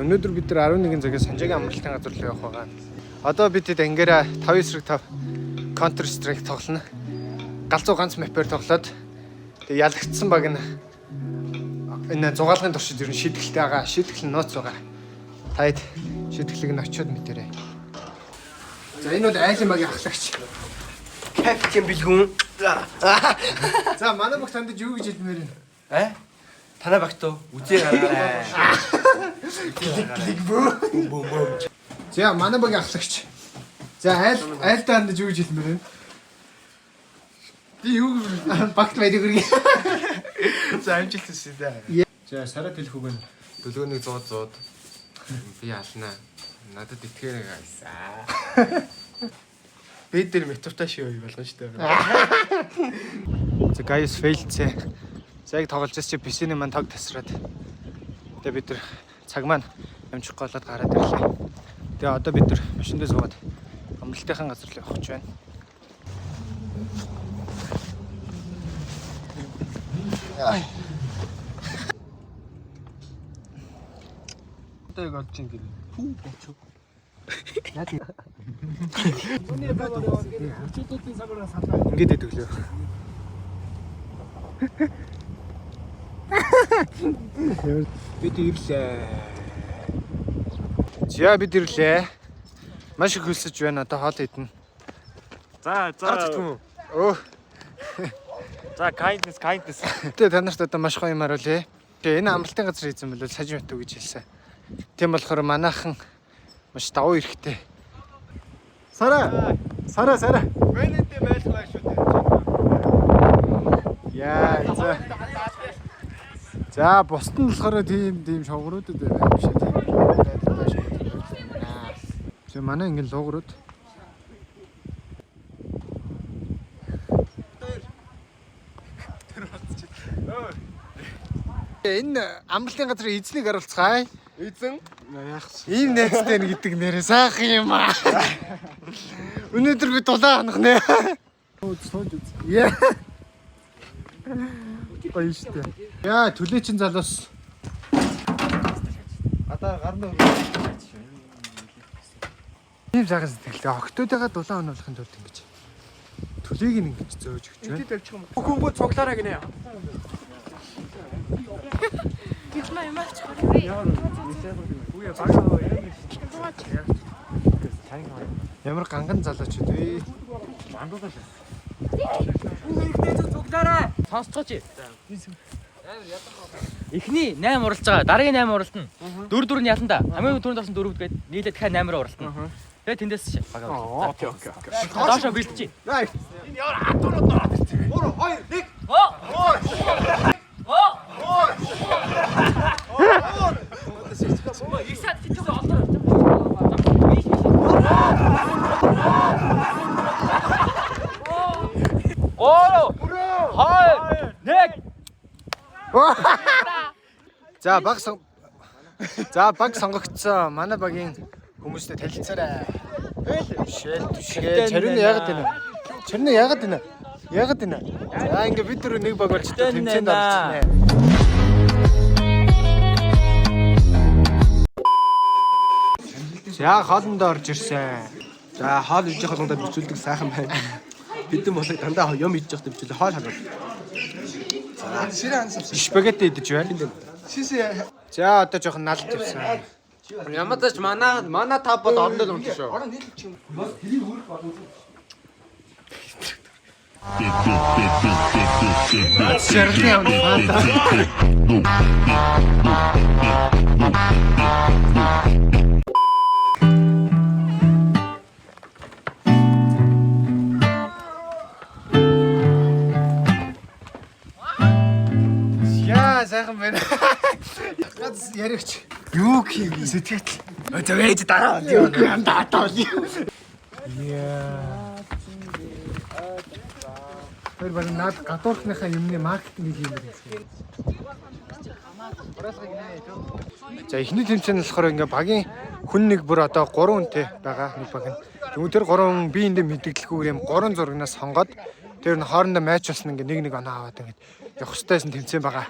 өнөөдөр бид нар 11 цагаас Санжаагийн амралтын газар руу явах байгаа. Одоо бид хэд ангаараа 5-5 Counter Strike тоглоно. Галзуу ганц мапээр тоглоод тэг ялагдсан баг энэ зугаалгын туршид ер нь шийтгэлтэй байгаа. Шийтгэл нууц байгаа. Таад шийтгэлийг нь очиод мэдэрэй. За энэ бол айлын багийн ахлагч. Капитан Билгүн. За манай баг танд юу гэж хэлмээр вэ? Танай багт уу? Үзээ гараа. За манай багийн ахлагч. За айл танд юу гэж хэлмээр вэ? Би юу багт байдаг үргэлж. За амжилттай дээ. За сараа хэлэх үг байна. Дөлгөөнийг 100 би алнаа. Надад итгээрэй гайсаа. Бид тэр метавтаа шив болгоно шүү дээ. За guys failцээ. За яг тоглож чи PC-ний маань тог тасраад. Тэгээ бид нар цаг маань амжих голоод гараад ирлээ. Тэгээ одоо бид нар машиндээ суугаад амралтынхаа газар руу явах гэж байна. Одоо яг олж ин гэрээ. Хүү бочоо. Яа тийм. Өний багаар өчигдүүдийн цагаараа салаа. Ингээд идэг лөө. Бид ирлээ. За бид ирлээ. Маш их хөлсөж байна. Одоо хоол идэнэ. За. Өө. За kindness. Тэгээ та нарт одоо маш гоё юм харуулъя. Тэгээ энэ амралтын газар хийсэн бол сажин бат гэж хэлсэн. Тийм болохоор манайхан маш давуу эрэхтэй. Сара. Венэтэй байлгаа шүү дээ. Яа. За бусд нь болохоор тийм шовгоруудад байна биш үү? Тийм манай ингэ луугрууд. Энэ амралтын газрын эзнийг харуулцгаая. Эзэн Яах вэ? Ийм найзтай нэг гэдэг нэрээ сайхан юм аа. Өнөөдөр би дулаан ханах нэ. Сууж үз. Яа. Гоё штэ. Яа, түлээчин залуус. гадаа гарна. Ийм сайхан сэтгэлтэй. Октоодойгоо дулаан онуулахын тулд ингэж. Түлээг нь ингэж зөөж өгч байна. Энд тавьчих юм. Хөнгөө цуглаараа гинэ. Гитмаа юм авч харъя. Үе багаа Ямар ганган залуучууд вэ? мандуулаа. Цуглаарай. Сонсцооч. Эхний 8 уралж байгаа. Дараагийн 8 уралтна. 4 нь ялан да. Хамгийн түрүүнд орсон 4-д гээд нийлээд дахиад 8-аар уралтна. Тэгээ тэндээс бага. Окей. Доошо бэлтжи. Энэ ямар хатуурууд ороод ирчихвэ. 3 2 1. Ихсаад тийчээ олдоо. За баг сонгогдсон. Манай багийн хүмүүстэй танилцаарай. Түшгээ. Чарны яагаад гэнэ? За ингээ бид дөрөв нэг баг болж тэмцээнд орчихнэ. За хоолндоо орж ирсэн. За хоол идэх болгондоо бичүүлдэг сайхан байна. Бидэн болог дандаа юм идэж явахдаа бичүүлээ хоол халуун. За ширээ хансав. Спагетти идэж байна. Шишээ. За одоо жоохон налд явсан. Ямаадаж манай та бол орнол унт шүү. Шэрхий явна. Яа, сайхан байна. Гац яригч. Юу хийв сэтгэл. За вэж дараа. Яа. Тэр баг наад гадуурхныхаа юмны маркетинг хийх юм байна. За эхний тэмцээн нь болохоор ингээ багийн хүн нэг бүр одоо 3 хүнтэй байгаа нэг баг нь. Тэгвэл тэр 3 хүн биеиндээ мэдгэлгүй юм 3 зурагнаас сонгоод тэр нь хоорондоо матч болсон ингээ нэг оноо аваад ингээ явах хэрэгтэйсэн тэмцээн байгаа.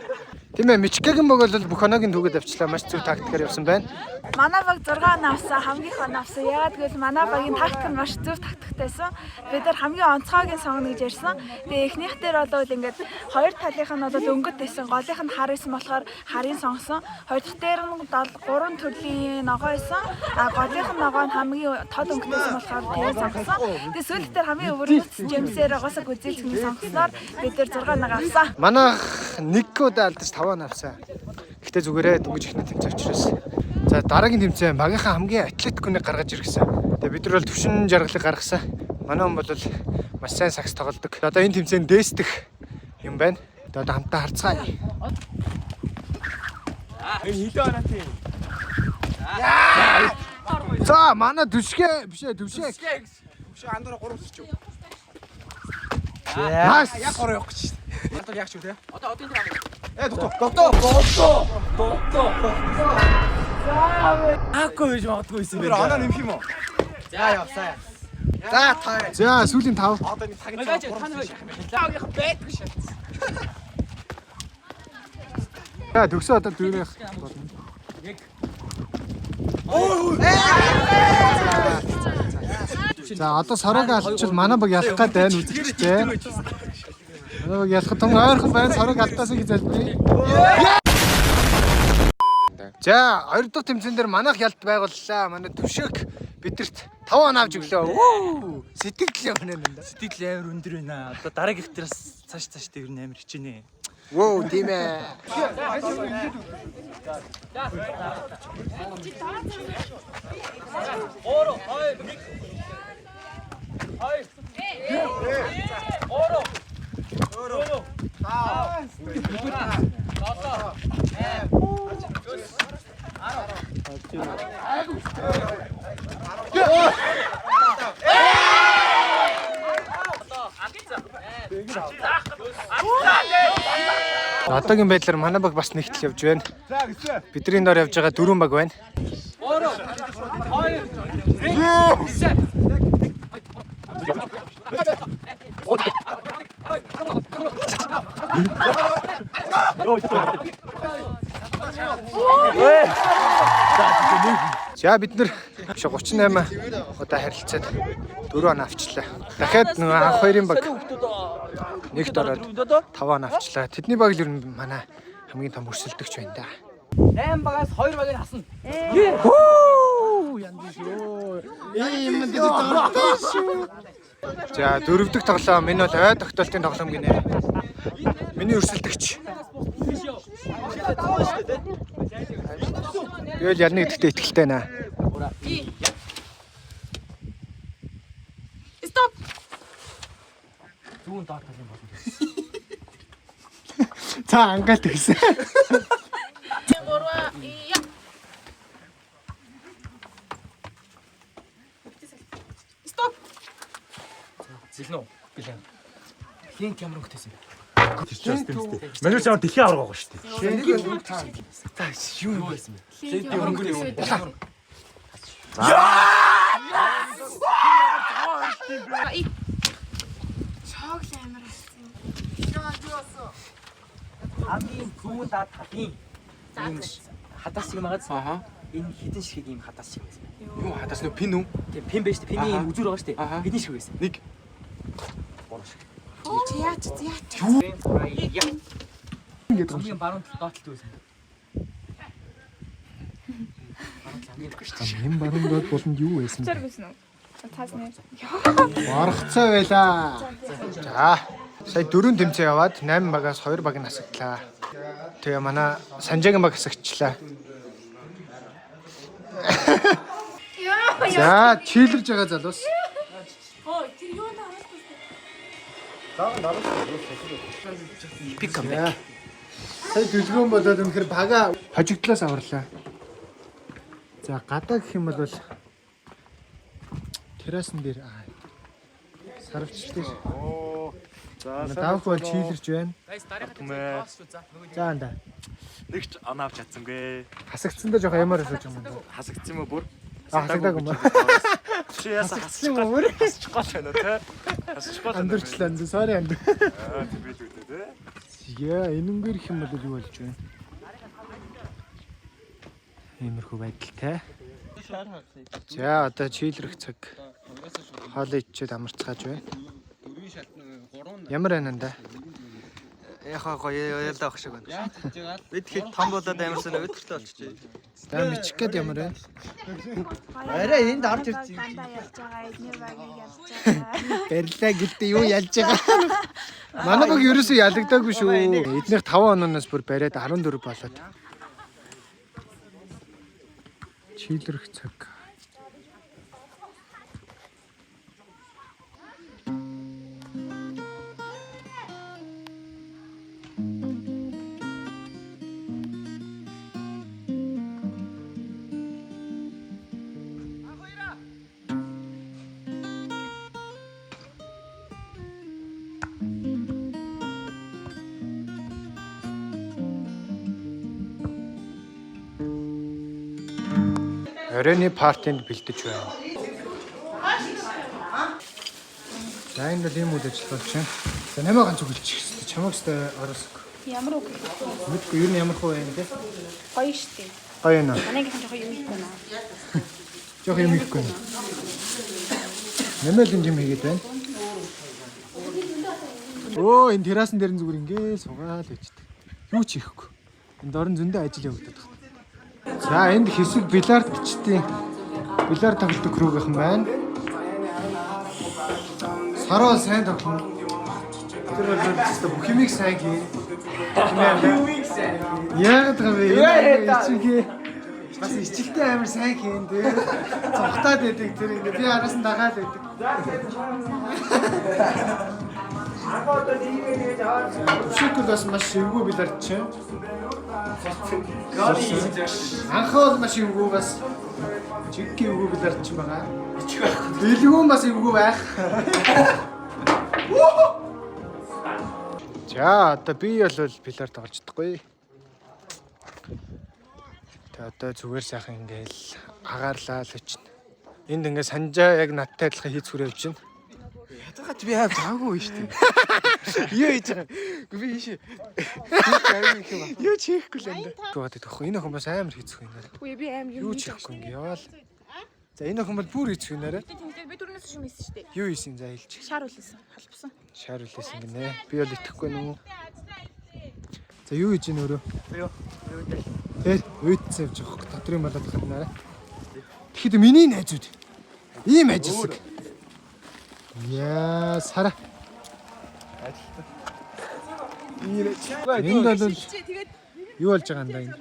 Тийм ээ, Мичкагийн баг бол бүх оногийн түүгээд авчлаа. Маш зөв тактикаар явсан байна. Манай баг 6 навсан, хамгийн их навсан. Яагаад гэвэл манай багийн тактик нь маш зөв тактиктайсан. Бид нар хамгийн онцгойг нь сонгоно гэж ярьсан. Тэгээ эхнийх дээр бол ингээд хоёр талынх нь бол өнгөт байсан. Голынх нь хар исэн болохоор харыг сонгосон. Хоёр дахь дээр нь 3 төрлийн ногоо исэн. Голынх нь ногоо нь хамгийн тод өнгөтэйсэн болохоор тэрийг сонгосон. Тэгээ сүүлд дээр хамгийн өвөрмөц Джеймсээр угаасаа гүзээлцгний сонгосноор бид нар 6 нэг авсан. Манайх нэг удаа алдаж 5 авсан. Гэхдээ зүгээрээ дөнгөж ихний тэмцээн учраас. За дараагийн тэмцээн багийнхаа хамгийн атлетикүнийг гаргаж иргэсэн. Тэгээ бид нар бол төвшин жаргалыг гаргасан. Манай хүн бол маш сайн сакс тоглодог. Одоо энэ тэмцээн дээсдэх юм байна. Одоо хамтдаа харцгаая. За манай түшгэ бишээ түшээ. Түшээ андуура 3 өсч. Нас Яг 3 явах гэж шин. Андуур яг ч үү те. Одоо энэ дээр Аагүй гэж магадгүй юм Тэр оноо нэмэх юм уу? За явсаа. За таа. За сүүлийн 5. Одоо нэг цагийн Багаж тань байж. лагийнх байдгүй шат. За төгсөө одоо дүүрэх болно. За одоо сороог алдчихвал манай баг ялах гээд байна үзэгчтэй. Манай баг ялах том ойрхон байна. Сороог алдаасаа гэж залбирая. За хоёр дахь тэмцээн дээр манайх ялт байгууллаа. Манай төвшөг бидэрт 5 он авч өглөө. Сэтгэл явна энэ. Сэтгэл амар өндөр байна. Одоо дараагийнх дээрээс цааш тэр нь амар хичээнэ. Воо тийм ээ. Одоогийн байдлаар манай баг бас нэгтэл явж байна. Бидний доор явж байгаа 4 баг байна. За бид нар 38 удаа харилцаад 4 он авчлаа. Дахиад нөгөө анх хоёрын баг нэгт ороод 5 он авчлаа. Тэдний баг л ер нь манай хамгийн том өрсөлдөгч байна да. 8 багаас 2 багийг хасна. За дөрөв дэх тоглоом энэ бол ой тогтоолтын тоглоом гинэ. Миний өрсөлдөгч. Тэгэл ялна гэдэгтээ итгэлтэй наа. Стоп. Зүүн доор тал юм болно. За ангаал тэгсэн. Стоп. Зэлнэ үү? Билээ. Хин камер өнгөтэйсэн. Манай ч дэлхийн авраг байгаа шүү дээ. Юу байсан бэ? Линк өнгөтэй юм. Чог амар болсон. Хамгийн зүүн даад талын энэ хадас шиг магад. Аха. Энэ хідэн шиг ийм хадас шиг байсан. Юу хадас нөө пин үү? Тэгээ пин байж тээ. Пиний энэ үзүүр байгаа шүү дээ. Хідэн шиг байсан. Нэг. Чи яач. Ингээд Хамгийн баруун доотлт байсан. энэ баруун доод болонд юу байсан бэ? Зэрэг байсан уу? Таасны. Орхцоо байла. За сая 4 тэмцээн яваад 8 багаас 2 баг нь хасагдлаа. Тэгээ манай Санжаагийн баг хасагчлаа. За чийлэрж байгаа залуус. Ой, тэр юу Эпик кам. Сая дүлгөөн болоод үнэхээр бага хожигдлоос аварлаа. За гадаа гэх юм бол террасан дээр сарвчтай. За давх бол чийлэрч байна. За анда. Нэг ч оноо авч чадсангүй. Хасагдсандаа жоохон ямар асууж байгаа юм бэ? Хасагдсан юм уу бүр? Хасагдаг юм ба. Чи ясаа Хасагдсан юм уу? хасчих гол байна те. Хасчих гол байна. Андуурчлаа. Sorry анду. Аа тийм үү те. яа энэнгээр их юм бол юу болж байна? Иймэрхүү байдалтай. За одоо чийлрэх цаг. Хоол идчихэд амарцгааж байна. Ямар байна да? Яхаа гоё ялдаах шиг байна. Бид хэд том болоод амарсан өдөртөө болчихжээ. За мичих гээд ямар байна? Арай энд орж ирж Дандаа ялж байгаа, эдний багийг ялж байгаа. Барилаа гэлдээ юу ялж байгаа? Манай баг ерөөсөө ялагдаагүй шүү. Эднийх 5 ононоос бүр бариад 14 болоод. Чийлрэх цаг. Оройны партинд бэлдэж байна. За энэ бол юм үйл ажиллагаа болж байна. За намайг ганц үгэлчих хэвээр чамайг өстой ороосгүй. Ямар үг Мэдгүй юу ямар хөө юм бэ? гоё штеп. Гоё нэ. Манайгийн жоохон юм их байна. Жохо юм ихгүй. Нэмэл юм хийгээд байна. Оо энэ террасан дээр зүгээр ингээ суугаад байждаг. Юу ч хийхгүй. Энд орон зөндөө ажил явагдаад байна. За энд хэсэг бильярдчдын бильярд тоглодог крүүгийнхэн байна. Сараа сайн тоглоно. Тэр бол зөвхөн бүх юмыг сайн хийн. Яг гавь ичиг. Бас ичигтэй амар сайн хийн. Тэгээд цогтаад байдаг тэр ингээ би араас нь дагаад байдаг. Шүкэл бас маш эвгүй бильярдч. Анхаал маш эвгүй бас чиггүй эвгүй бильярдч байгаа. Билгүүн бас эвгүй байх. За одоо би бол бильярд тоглож чадахгүй. Тэгээ одоо зүгээр сайхан ингээл агаарлаа л очно. Энд ингээ санжаа яг надтай адилхан хийц хүрээ явж байна. ятгач би хав заагүй шүү дээ. Юу хийж байгаа? Би ийшээ. Юу ч хийхгүй л энэ. Тэгвэл тохоо энэ охин бас амар хийцгүй нэр. Үгүй би аим Юу ч хийхгүй ингээ яваал. За энэ охин бол бүр хийцгүй нэрэ. Тэнгэр би түрнээс шум хийсэн штеп. Юу хийсэн за хэлчих. Шар үлээсэн, халбсан. Шаар үлээсэн гинэ. Би бол итгэхгүй нүү. За юу хийж ийн өөрөө? Юу? Тэр үйдсэн явж байгаа хөх дотрын болоод хаднаа. Тэгэхэд миний найзууд ийм ажилласан. Яа сара. Энд бол юу болж байгаа юм да энэ?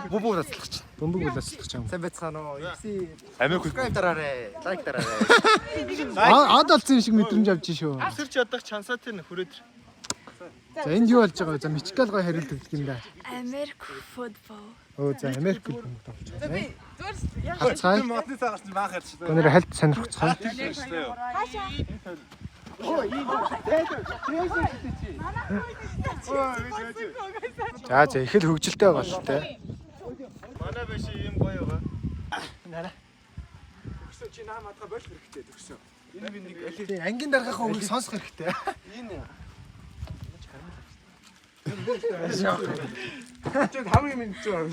Бубуу таслах чинь. Бөмбөг болослох юм. Сайн байцгаана уу? Ихси. Америк Subscribe дараарай. Лайк дараарай. Ад олцсон шиг мэдрэмж авч шүү. Сэрч ядах чансаатын хүрээд. За энд юу болж байгаа вэ? За мичкал гой хариулт өгдөг юм да. Америк футбол. Өө за Америк бол тоглож байгаа. Би зүгээр Хацгай. Модны цагаарч баах ярьж байна. Өнөр хальт сонирхцгаа. За за их л хөгжилтэй байгаа л те. Манай биш юм гоё байгаа. Нара. Өсөө чи наа матга болох хэрэгтэй төгсөө. Энэ би нэг Тий ангийн даргаах үгийг сонсох хэрэгтэй. энэ. Чиг хамгийн минь зөө.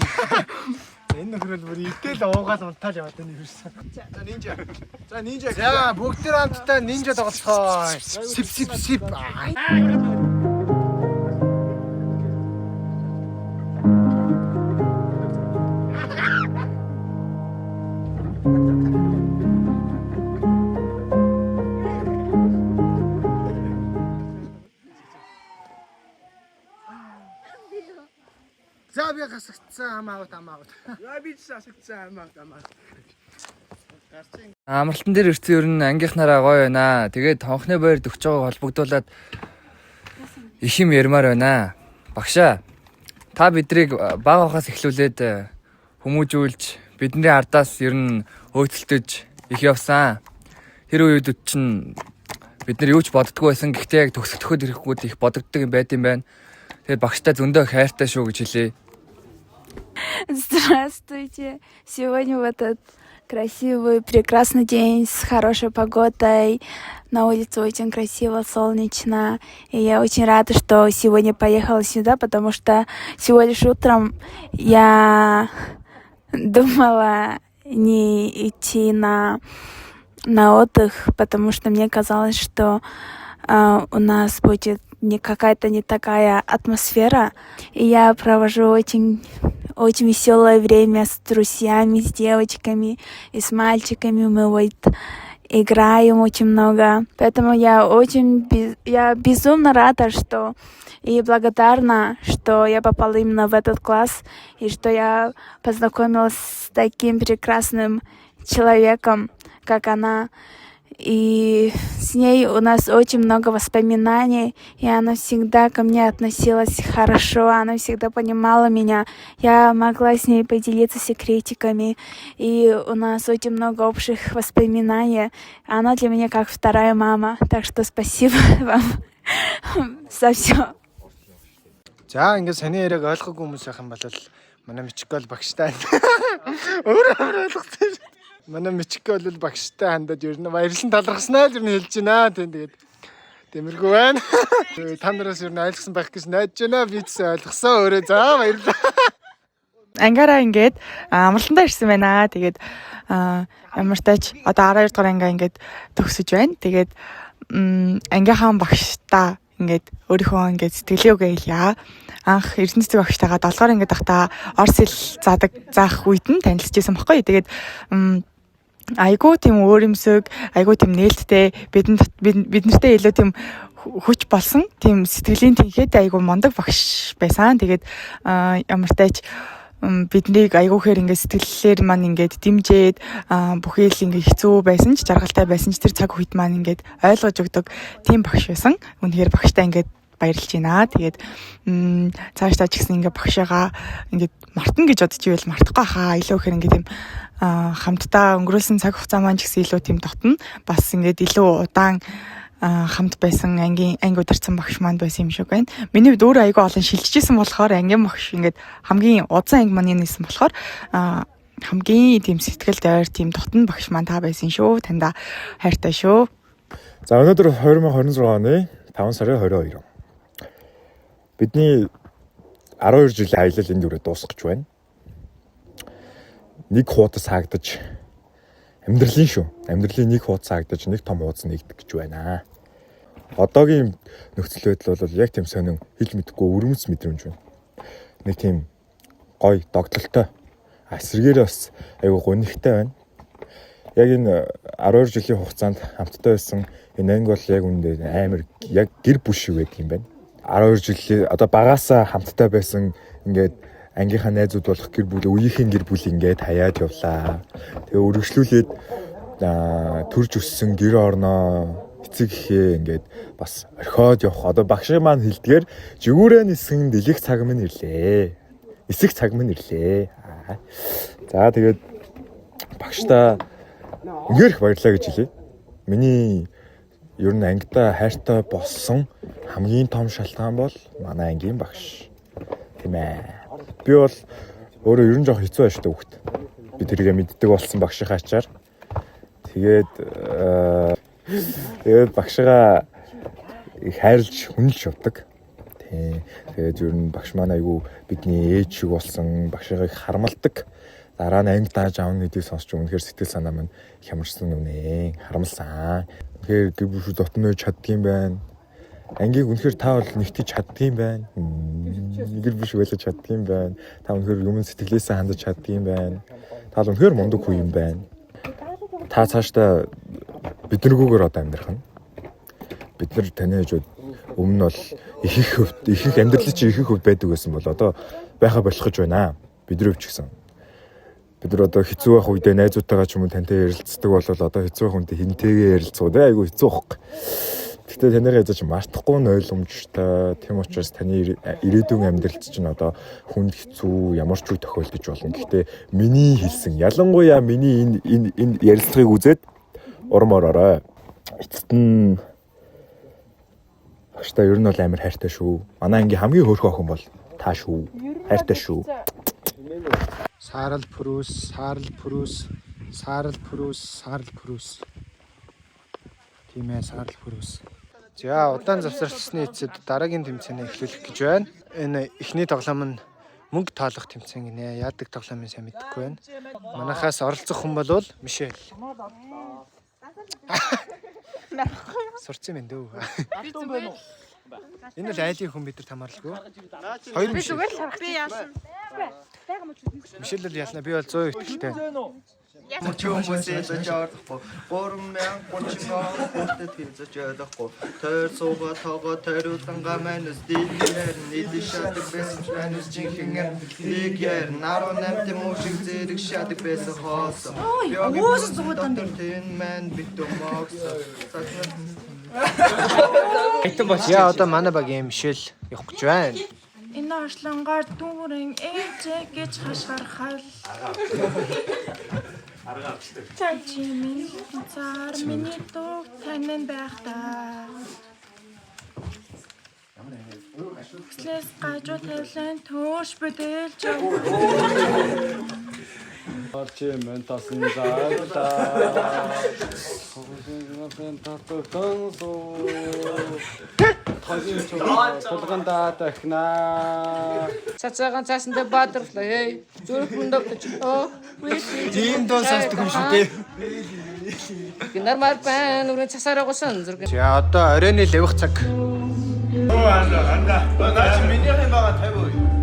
Энэ нөхрөл бүр идэл уугаад унтаал яваад байна ерөөсөн. За нинжа. За нинжа. За бүгд тэр хамтдаа нинжа тоглоцгоо. Сип сип сип. За би гасагдсан амаагт. Я би ч асагцсан амаа. Амралтан дээр ирсэн ер нь ангийнхнараа гоё байна. Тэгээд хонхны баярд өгч байгааг холбогдуулаад их юм ярмаар байна. Багшаа та бидрийг бага ухаас эхлүүлээд хүмүүжүүлж бидний ардаас ер нь хөөцөлдөж их явсан. Тэр үед чинь бид нар юу ч боддгоо байсан. Гэхдээ яг төгсөлтөхөд ирэхгүйд их бодогддог юм байт юм байна. Тэгээд багштай зөндөө хайртай шүү гэж хэлье. Здравствуйте. Сегодня в этот Красивый, прекрасный день с хорошей погодой. На улице очень красиво, солнечно. И я очень рада, что сегодня поехала сюда, потому что всего лишь утром я думала не идти на отдых, потому что мне казалось, что у нас будет какая-то не такая атмосфера. И я провожу очень веселое время с друзьями, с девочками и с мальчиками. Мы вот играем очень много. Поэтому я безумно рада, и благодарна, что я попала именно в этот класс, и что я познакомилась с таким прекрасным человеком, как она. И с ней у нас очень много воспоминаний, и она всегда ко мне относилась хорошо, она всегда понимала меня. Я могла с ней поделиться секретиками, и у нас очень много общих воспоминаний. Она для меня как вторая мама, так что спасибо вам за все. За ингээд саний яриаг ойлгоогүй хүмүүс байх юм бол манай Мичикол багштай. Өөрөө ойлгосон шүү. Манай Мичикол бол багштай хандаад ер нь баярлан талархснаа л юм хэлж байна. Тэгээд тиймэрхүү байна. Та нараас ер нь ойлгосон байх гэж найдаж байна. Би ч ойлгосон өөрөө. За баярлалаа. Ангаараа ингээд амралтандаа ирсэн байна. Тэгээд ямар тач одоо 12 дугаар ангаа ингээд төгсөж байна. Тэгээд ангийнхаа багштаа ингээд өөрийнхөө ингээд сэтгэлээ өгөө хэлье. Анх Эрдэнэ цэцэг багштайгаа 7 дугаар ангид байхдаа орс хэл заах үед нь танилцчихсан баггүй. Тэгээд айгуу тийм өөр юмсэг, айгуу тийм нээлттэй биднэртэй илүү тийм хүч болсон. Тийм сэтгэлийн тэнхээд айгуу мондог багш байсан. Тэгээд ямар тач биднийг айгуухээр ингээд сэтгэллээр маань ингээд дэмжээд бүхий л ингээд хэцүү байсан ч жаргалтай байсан ч тэр цаг үед маань ингээд ойлгож өгдөг тийм багш байсан. Үнэхээр багштай ингээд баярлж байна. Тэгээд цаашдаа ч гэсэн ингээд багшаагаа ингээд мартна гэж бодож ивэл мартахгүй хаа. Илүү ихээр ингээд тийм хамтдаа өнгөрүүлсэн цаг хугацаа маань ч гэсэн илүү тийм дотно. Бас ингээд илүү удаан хамт байсан анги удирцсан багш маань байсан юм шиг байна. Миний хувьд өөрөө айгүй олон шилжижсэн болохоор ангийн багш ингээд хамгийн удсан анги маань нээсэн болохоор хамгийн тийм сэтгэл даяар тийм дотн багш маань та байсан шүү. Танда хайртай шүү. За өнөөдөр 2026 оны 5 сарын 22. Бидний 12 жилийн аялал энэ дүрээ дуусгаж байна. Нэг хуудас хаагдаж амьдралын шүү. Амьдралын нэг хуудас хаагдаж нэг том хуудас нэгдэх гэж байна. Одоогийн нөхцөл байдал бол яг тийм сонин хэл мэдэхгүй өрөмц мэдрэмж байна. Нэг тийм гоё догтлолтой. Эсрэгээр бас аюу гонигтай байна. Яг энэ 12 жилийн хугацаанд хамтдаа байсан энэ анги бол яг үндэ амар яг гэр бүл шиг байдаг юм байна. 12 жилийн одоо багаасаа хамтдаа байсан ингээд ангийнхаа найзууд болох гэр бүл үеийнхэн гэр бүл ингээд хаяад явлаа. Тэгээ өргөжлүүлээд төрж өссөн гэр орноо эцэг ихээ ингээд бас орхиод явах. Одоо багшийн маань хэлдгээр жигүүрээ нисгэн дэлгэх цаг минь ирлээ. Нисэх цаг минь ирлээ. За тэгээд багштаа үнээр их баярлалаа гэж хэлье. Миний ер нь ангидаа хайртай болсон хамгийн том шалтгаан бол манай ангийн багш. Тийм ээ. Би бол өөрөө ер нь жоох хэцүү байштай хүүхэд. Би тэргээ мэддэг болсон багшийнхаа ачаар. Тэгээд багшгаа их хайрлж хүнэлж явдаг. Тийм. Тэгээд ер нь багш маань айгүй бидний ээж шиг болсон, багшгаа их харамлдаг. Дараа нь анги дааж аавны гэдгийг сонсч үнэхээр сэтгэл санаа маань хямарсан үнэ. Харамлсан. Тэгэхээр гэр бүл дотноо чаддгийм байна. Ангийг үнэхээр та бол нэгтэж чаддгийм байна. Гэр бүл шиг байлаж чаддгийм байна. Та үнэхээр юм сэтгэлээсээ хандаж чаддгийм байна. Та бол үнэхээр мундаг хүн юм байна. Та цаашдаа биднэргүйгээр одоо амьдрах нь. Бид нар таны хажууд өмнө бол их амьдрал чинь их хөв байдаг байсан бол одоо байха болох гэж байна. Бидний хувьд ч гэсэн. Бид нар одоо хэцүү байх үедээ найзуудтайгаа ч юм уу тантай ярилцдаг бол одоо хэцүү байх үедээ хинтэйгээ ярилцгаа дээ айгүй хэцүү байхгүй. Гэхдээ танайгаа яаж мартахгүй нь ойлгомжтой. Тийм учраас таны ирээдүйн амьдралд чинь одоо хүнд хэцүү ямар ч үе тохиолдож болно. Гэхдээ миний хэлсэн ялангуяа миний энэ ярилцлагыг үзээд урмороо. Эцэст нь багштай ер нь бол амар хайртай шүү. Манай ангийн хамгийн хөөрхөн охин бол та шүү. Хайртай шүү. Саарал Прүс Саарл пүрүүс. Тийм ээ, саарл пүрүүс. За, удаан завсарлцсны эцэд дараагийн тэмцээнээ эхлүүлэх гэж байна. Энэ эхний тоглоом нь мөнгө тоолох тэмцээн гинэ. Яадаг тоглоомын сайн мэдэхгүй байна. Манайхаас оролцох хүн бол Мишель. Сурцсан юм дөө. Энэ л айлын хүн бид нар тамаарлгүй. Хоёр Мишель. Би яасан. Мишель л ялна. Би бол 100% итгэлтэй. Мөчөөмөсөө жаардахгүй 3030 хотод хийж жаардахгүй тэр сууга тага тэрүүтанга манус дилэр нийлж шатдаг байсан манус чихэнэ лигэр наруу намт мөшиг зэрэг шатдаг байсан хоос өөс зугатан тэн ман битумокс Яа одоо манай багийн Мишель явах гэж байна. Энэ оршлонгоор дүүрэн ээжээ гэж хашгирхал. Чачимин цаар миний дуу танин байх та. Слэс гажуу тавлан төөш бүдэлж яв. Арчи ментасан заалтаа. Хөөсөн таттансоо. Толгонда тахна. Цацагаан цаасандаа баатарлаа. Зүрх мөндөгч. Тийм доо сонсдог юм шүү дээ. Нормал байна. Үрэн цасаараа госон зүрх. За одоо оройны левх цаг. Наач минийхэн байгаа 50%.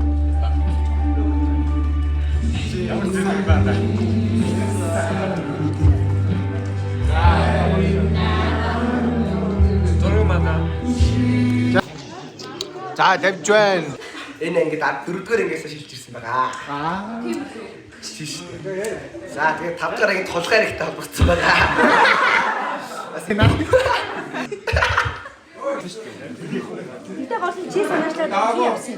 За тавьж байна. энэ ингээд 4-р ангиас шилж ирсэн байгаа. За тэгээд 5-р анги толгой хэрэгтэй холбогдсон байгаа. Бас энэ Гэтэ голсон чи санаачлаад чи явсан.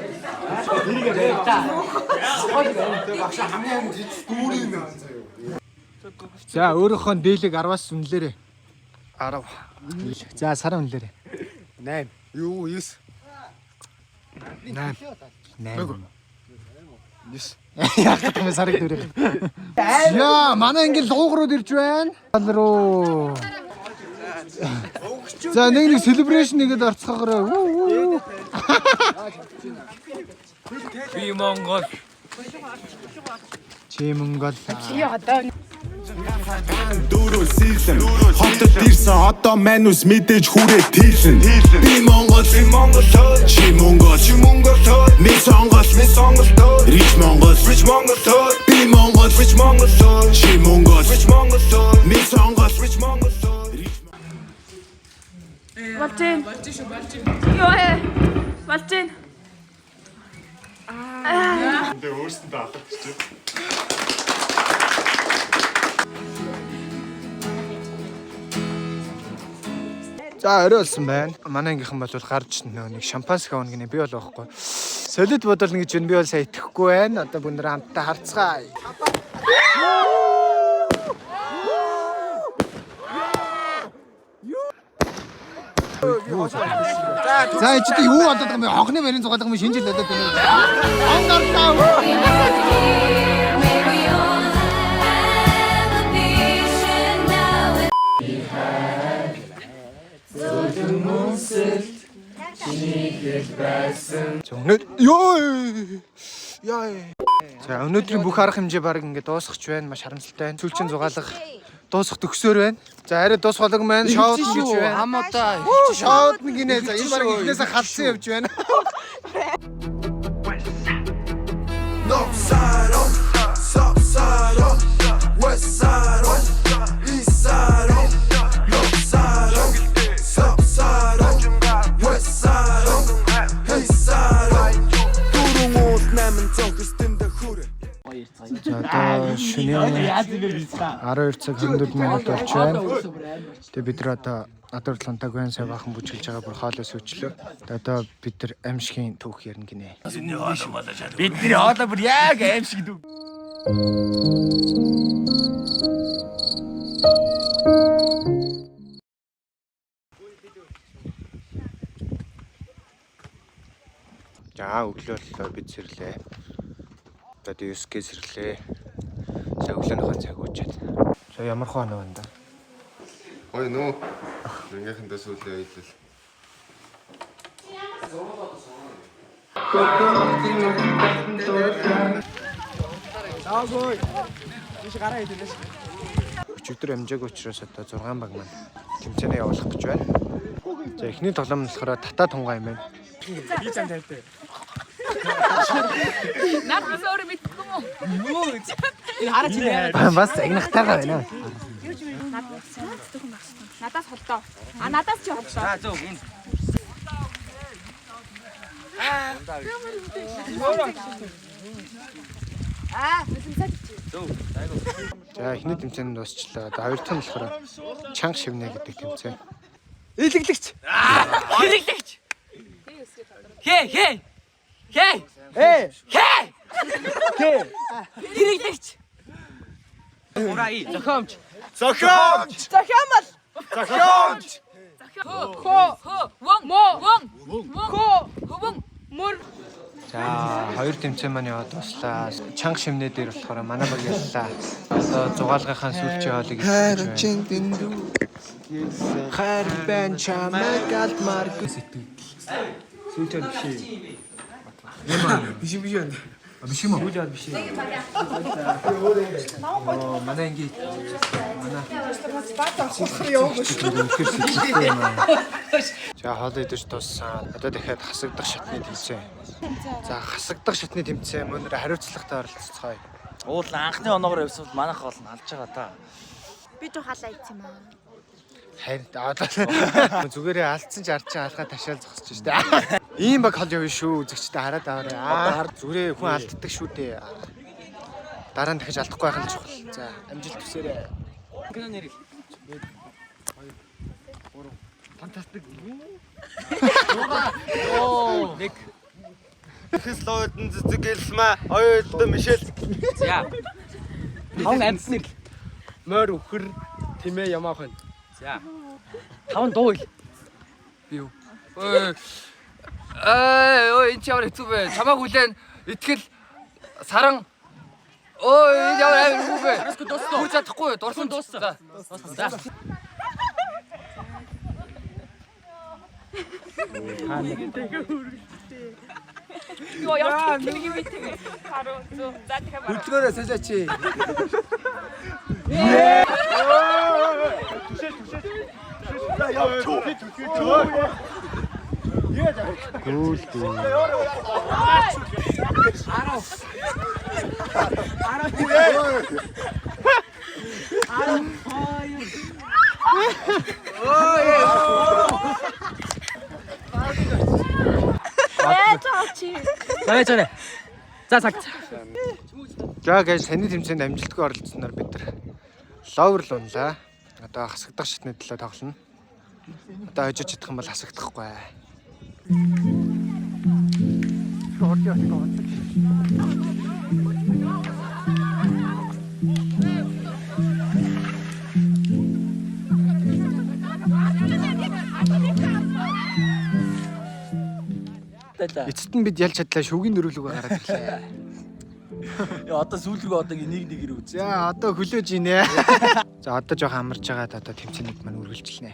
За өөрөөхөө дээлэг 10-аас үнэлээрэй. 10. За сарын үнэлээрэй. 8. Юу 9. 8. 8. 9. Яг гэдэг юм сарыг дөрөв. Яа, манай ингээл луугрууд ирж байна. Руу. За нэг celebration нэгэд орцгоогорой. Би Монгол. Чи Монгол. Дөрөв сийлэн хотод ирсэн одоо манус мэдээж хүрээ тийсэн би Монгол чи Монгол ми Монгол рич Монгол би Монгол чи Монгол ми Монгол Валжин. Йоо ээ. Валжин. Тэ өөрсөндөө алах гэж байна. За орой болсон байна. Манай ангийнхан бол гарч нэг шампанс хавна гинэ би бол байхгүй. Солид бодол нэг гэж би бол сайн итгэхгүй байна. Одоо бүгд хамтдаа харцгаая. За чи юу болоод байгаа юм бэ? Хонхны барийн зугаалга юм шинжил болоод байна. Онгорлоо. За өнөөдрийн бүх арга хэмжээ баг ингээд дуусгах байна. Маш харамсалтай байна. Сүүлчийн зугаалга дуусах төгсөөр байна. За арай дуусгалаг маань шоуд гэж байна. Хамаатай. Шоуд гинэ. За энэ баг ихнээсээ халсан явж байна. North side on, south side on, west side on, east side on, north side on, south side on, west side on, east side on. Турангууд 800 гэстэндээ хүрээ. За одоо шөнийн 12 цаг 24 минут болж байна. Тэгээ бид нар одоо Адуурлантаг байна сая бахан бүжгэлж байгаа бүр хоолой сүүчлөө. Одоо бид нар аимшигын түүх ярина гинэ. Бидний хоолой бүр яг аимшиг дүү. За өглөө бид сэрлээ. Одоо 9-г сэрлээ. өглөөнийхөө цаг үучээд. За ямар хөө нөө энэ. Ой нөө. Ингэхэндээ сүүлээ ийлэл. Аагүй. Биш гараа идэвлээ. Өчигдөр амжааг учраас одоо 6 баг маань тэмцээнээ явуулах гэж байна. За эхний тоглоом нь болохоор Тата Тунгаа юм байна. Би зам тавьтай. Наад өөр мэдгүй юм уу? Энэ хараач нэ. Бас загнахтайгаа байна. Надаас холдоо. Надаас ч холдоо. За зөв энэ. За эхний тэмцээн нь дуусчлаа. Одоо хоёр дахь нь болохоор чанга шивнэ гэдэг тэмцээн. Илэглэгч. Илэглэгч. Хээ. Илэглэгч. Урай зохиомж. За хоёр тэмцээн маань яваад дуслаа. Чанга шивнэ дээр болохоор манай баг яллаа. Одоо зугаалгынхаа сүүлчийн хоолыг хийж байна. Хайр бэн чамайг алдмаар сэтгэл. Сүүлчээр биш. Биш байна. Биш юм уу? Сүүлчээр биш. Манай инgi. За хоол идэж дууссан. Одоо дахиад хасагдах шатны тэмцээн. За хасагдах шатны тэмцээн мөнөр хариуцлагатай оролцоцгоё. Уул анхны оноогоор явсвал манайх бол алж байгаа та. Би ч хаалаа ийцсэн маа. Харин одоо зүгээрээ алдсан ч ард чинь алхаа ташаал зогсож штэ. Ийм баг хол явна шүү үзэгчтэй хараад аваарай. Зүгээрээ хүн алддаг шүү дээ. Дараа нь дахиж алдахгүй байх нь чухал. За амжилт хүсээрэй. Кино нэр. Фантастик. Оо, нэг. Хэслоодн зэгэлсмэ ойлд мишэл. За. Таван амьд нэр. Морь өхөр тэмээ ямаахан. За. Таван дуу ил. Би юу? Ой, энэ ч ямар хэцүү бэ? Чамайг хүлээн итгэл саран. Ой, энэ ямар амир хүү бэ? Хүү чадахгүй, дурсан дууссан. За. Юу яа кинийг битээ. Харуу зөө. За дахиад бараа. Хөдөлгөөрөө сажаач. За. За цаг. За гэж таны тэмцээнд амжилтгүй оролцсноор бид нар ловер л унлаа. Одоо хасагдах шатны төлөө тоглоно. Одоо хожиж чадах юм бол хасагдахгүй. Эцэст нь бид ялж чадлаа шүүгийн дөрүлөөгөө гараад ирлээ. Яа одоо сүүлрүү одоо нэг нэгээр үз. За одоо хөлөөж ийнэ. За одоо жоох амарч байгаад одоо тэмцээнүүд маань үргэлжилнэ.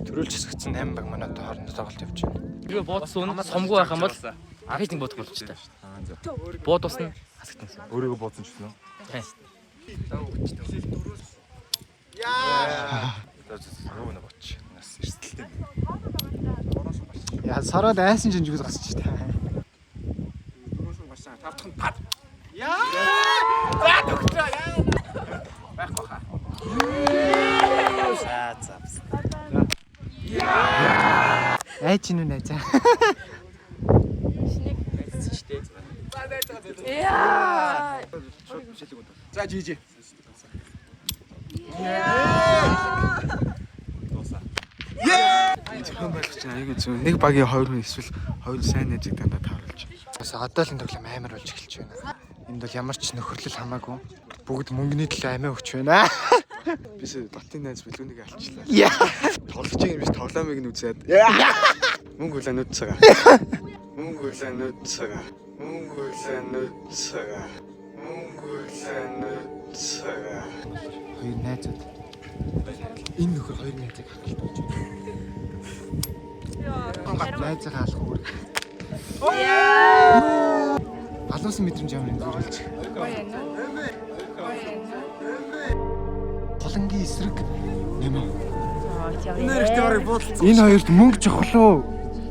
Төрүүлж хэсэгдсэн 8 баг манай одоо хоорондоо тоглолт явж байна. Тэгээ буудсан сомгүй байх юм бол ахиж нэг буудах болчих та. Бууд усна хасагдсан. Өөрийгөө буусан ч гэсэн үү? Яа. Нөгөө нэг боч. Нас эрсдэлтэй. Яа сараад айсан жинжгүүд гасч та. Айч нүн айзаа. Яа. За жижи. Зөвхөн байх чинь аягүй зөв. Нэг багийн 2 хүн эсвэл 2 сайн найзыг дандаа тааруулж. Бас одоо л энэ тоглоом амар болж эхэлж байна. Энд бол ямар ч нөхөрлөл хамаагүй. Бүгд мөнгөний төлөө амиа өгч байна. Бис дотын найз бэлгүүнийг алчлаа. Тоглож байгаа юм биш тоглоомыг нь үзээд. Мөнгө үлээ нүдцэгээ. Мөнгө үлээ нүдцэгээ. Мөнгө үлээ нүдцэгээ. Мөнгө Хоёр найзууд. Энэ нөхөр хоёр найзыг хавчиж болж байна. Найзыг хаалах үүрэг. Алуусан мэдрэмж ямар юм зөвлөж. Холонгийн эсрэг нэмээ. Нэрхтээ орыг буудалцсан. Энэ хоёрт мөнгө жохлоо.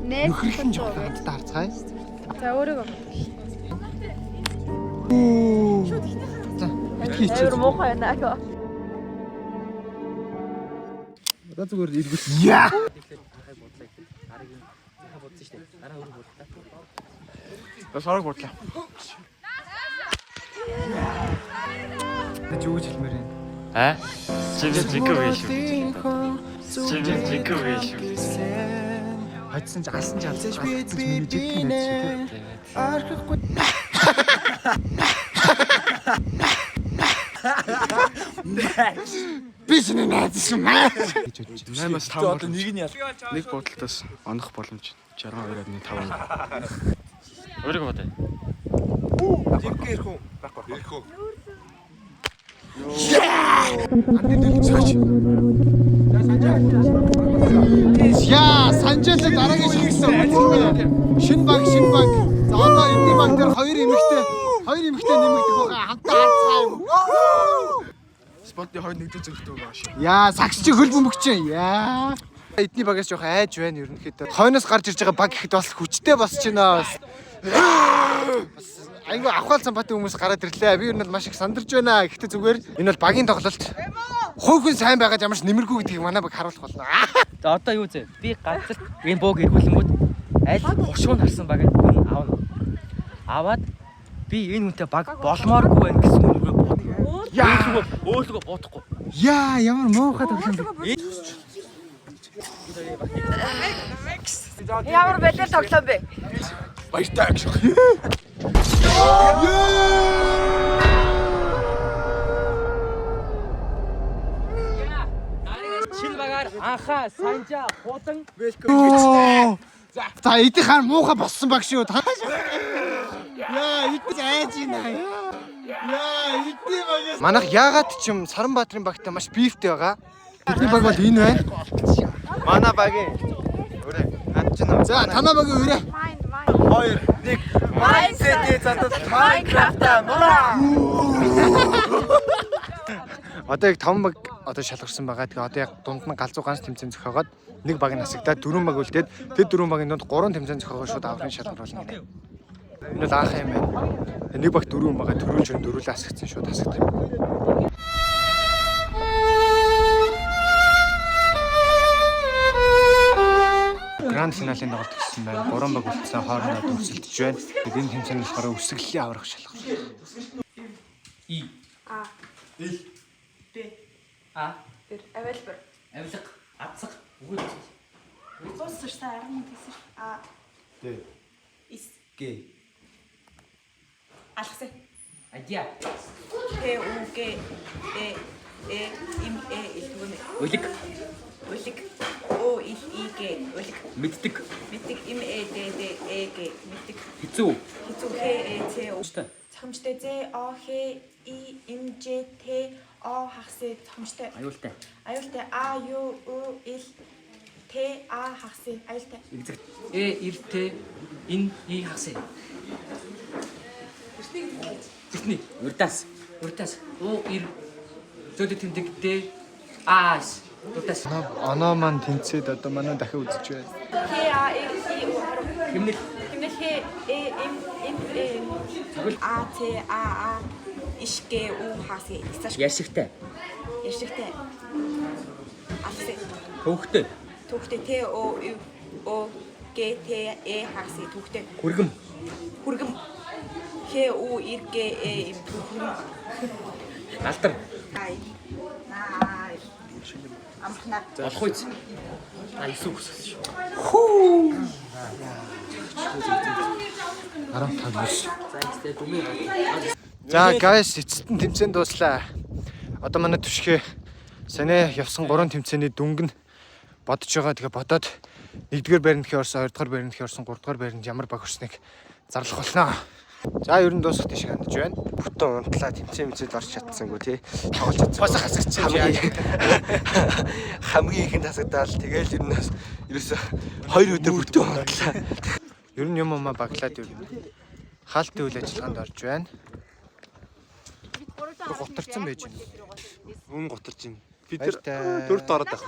Нөхөрлөн жохлоо хамтдаа харцгаая. За өөрийгөө. За, битгий чи. Өөр муухай байна аа. Одоо зүгээр иргэл. Яа. Сараг бодлоо. Тэ юу гэж хэлмээр юм? Аа? Жиг биш. Хайцсан ч алсан ч алсан ч миний жигтэй найз шүү. Би шинэ найз шүү маа. 8-5 одоо нэг нь ял. Нэг бодолтоос онох боломж 62.5. Өөрийгөө бодъё. Жиггээр хүн байхгүй. Ирэх үү? Яа, санжаалаа дараагийн шигсэн. Шин баг. За одоо эдний баг дээр хоёр эмэгтэй нэмэгдэх байгаа. Хамтаа харцгаа юм. Спортны хоёр нэгдэл зөвхөн байгаа шүү. Яа, сагс чи хөл бөмбөгч. Яа. Эдний багаас жоох айж байна ерөнхийдөө. Хойноос гарч ирж байгаа баг гэхэд бас хүчтэй босч байна. Айгу авхаалсан бат хүмүүс гараад ирлээ. Би ер нь маш их сандарч байна. Гэхдээ зүгээр энэ бол багийн тоглолт. Хувь хүн сайн байгаад ямарч нэмэргүй гэдгийг манай баг харуулах болно. За одоо юу зэ? Би газарт энэ бууг эргүүлэнгүүд аль хушуун харсан баг хүн аавна. Аваад би энэ хүнтэй баг болмооргүй байна гэсэн үгөө бодъё. Яа, өөрлөгөө бодохгүй. Яа, ямар муухай тоглоом бэ? Ямар байлаар тоглоом бэ? Баяртай гэж. Шин багаар анхаа санжаа хулан За эдийн хаан муухай боссон баг шүү. Яа, эдийн айж байна. Яа, эдийн багаас манайх яагаад ч юм Саранбаатарын багтай маш бифтэй байгаа. Эдний баг бол энэ байна. Манай багийн өрөө над чинь. За танаа багийн өрөө. 2 1 Майнкрафт задад Майнкрафт мураа. Одоо яг 5 баг одоо шалгарсан байгаа. Тэгээ одоо яг дунд нь галзуу ганц тэмцээн зохиогоод нэг баг нь асагдаад 4 баг үлдээд тэр 4 багийн дунд 3 тэмцээн зохиогоод шууд аврын шалгаруулна гэнэ. Энэ бол анх юм байна. Нэг баг 4 байгаа төрүүлж дөрүүлээ асагдсан шууд асагдах юм. Гранд финалийн тоглолт гэсэн байна. 3 баг үлдсэн хоорондоо дүрсэлдэж байна. Тэгээд энэ тэмцээний болохоор үсгэллийн аврах шалгах. И А. Ил Б. А Тэр авилбар. авилга атсах үгүй. Ууссан аргын гэсэн. А. Д. Ис. Г. Алгасаа. Адиа. Т У Г Э Им Илгүн. Үлэг. Үлэг. О И Г үлэг. Мэддэг. Мэддэг Им Д Г мэддэг. Хэцүү. Хэцүү Х Ц У. Цамжтай З О Х И М Ж Т О хагасаа цамжтай. Аюултай. Аюултай А Ю У Л Т А хагасаа аюултай. Exact. Т ин И хагасаа. Тэсний урдаас. О ир зөөлө тэмдэг Д Аас. Урдаас. Оноо маань тэнцээд одоо манай дахин үзэж байна. Х А Л И У Хэмнэл. Хэмнэл Х М А Т А Иш Г У хагасаа. Яшигтай. Яшигтай. Алгасаа. Хөвгтэй. Түүхтэй Т О Г Т хагасаа түүхтэй. Хүргэм. Х У Р Г Им түүхэн. Алдар. Ай. Наа. Амхнаа. Болох үз. Альсуу хүсэж. 15 биш. За ихтэй дүмээ. За guys, эцэст нь тэмцээн дууслаа. Одоо манай түшгэ санаа явсан 3 тэмцээний дүнг нь бодож байгаа. Тэгээ бодоод 1-р байранд орсон, 2-р байранд орсон, 3-р байранд ямар баг өрснэг зарлах болно. За ер нь дуусах тийш хандж байна. Бүтэн унтлаа тэмцээд орч чадсангүй тий. Тоглож чадсан. Бас хасагч яаж. Хамгийн ихэнд хасагдаал тэгэл ер нь ерөөсө 2 өдөр бүтэн унтлаа. Ер нь юм уу баглаад ер нь хаалтын үйл ажиллагаанд орж байна. Гутарсан байж байна. Мөн гутарч байна. Бид төрд ороод байх.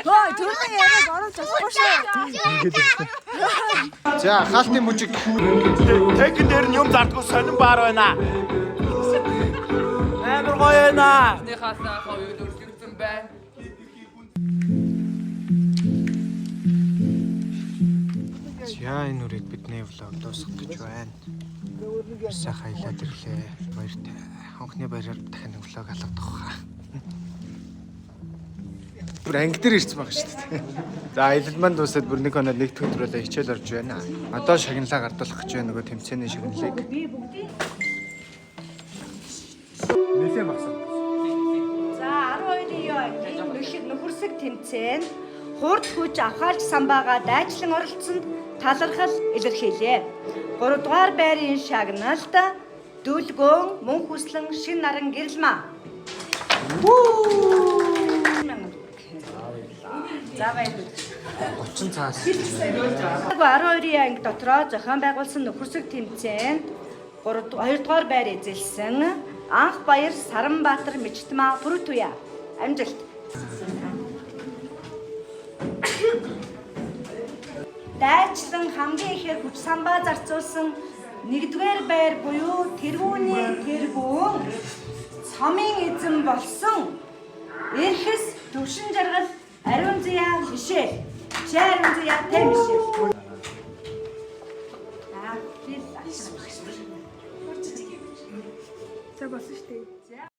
Төрний яг орж чадахгүй шүү. За хаалтын мужиг. Техник дээр нь юм зардгүй сонин баар байна. Амар гоё байна. Хасаа хоёр өрсөлдсөн байна. За энэ үрийг бидний влог дуусгах гэж байна. Сайхан аялаад ирлээ. Баяртай. Хонхны баяраар дахин влог алгадах хаа. Бүр анги дээр ирсэн байгаа шүү дээ. За аялал маань дуусаад бүр 1 хоноод нэг өдрөөлөө хичээл орж байна. Одоо шагналаа гардуулах гэж байна нөгөө тэмцээний шагналыг. Нэлээ багсан. За 12-ийн ангийн нөхөрсөг тэмцээнд хурд хүч авахаарч самбаага дайчлан оролцсонд талархал илэрхийлье. 3 дугаар байрын шагналд Дүлгөөн мөн хүслэн шин наран гэрэлмаа. За баярлалаа. 30 цаас. 12-ийн анги дотроо зохион байгуулсан нөхөрсөг тэмцээнд 2 дугаар байр эзэлсэн Анх Баяр Саранбаатар Мичтмаа Бүрүтуя. Амжилт. Дайчлан хамгийн ихээр хүч самбаа зарцуулсан 1-р байр буюу тэргүүний тэргүүн цомын эзэн болсон эрхэс төвшин жаргал Ариун Зяа Мишель. Ариун Зяа Мишель. За болсон шүү дээ.